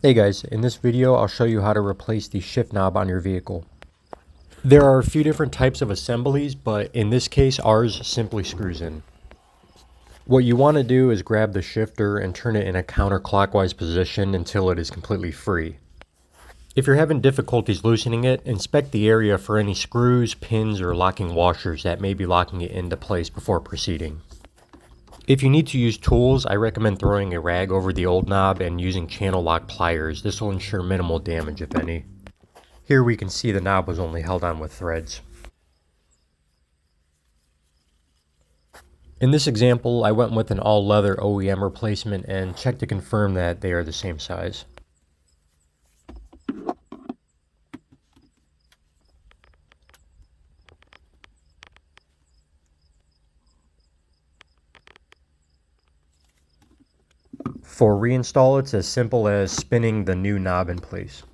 Hey guys, in this video I'll show you how to replace the shift knob on your vehicle. There are a few different types of assemblies, but in this case ours simply screws in. What you want to do is grab the shifter and turn it in a counterclockwise position until it is completely free. If you're having difficulties loosening it, inspect the area for any screws, pins, or locking washers that may be locking it into place before proceeding. If you need to use tools, I recommend throwing a rag over the old knob and using channel lock pliers. This will ensure minimal damage, if any. Here we can see the knob was only held on with threads. In this example, I went with an all-leather OEM replacement and checked to confirm that they are the same size. For reinstall, it's as simple as spinning the new knob in place.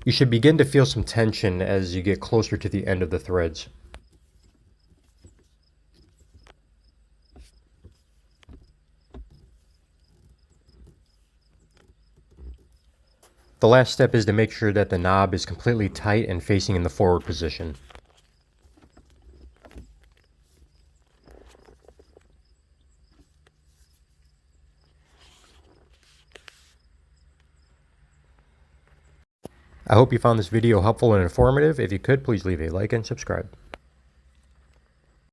You should begin to feel some tension as you get closer to the end of the threads. The last step is to make sure that the knob is completely tight and facing in the forward position. I hope you found this video helpful and informative. If you could, please leave a like and subscribe.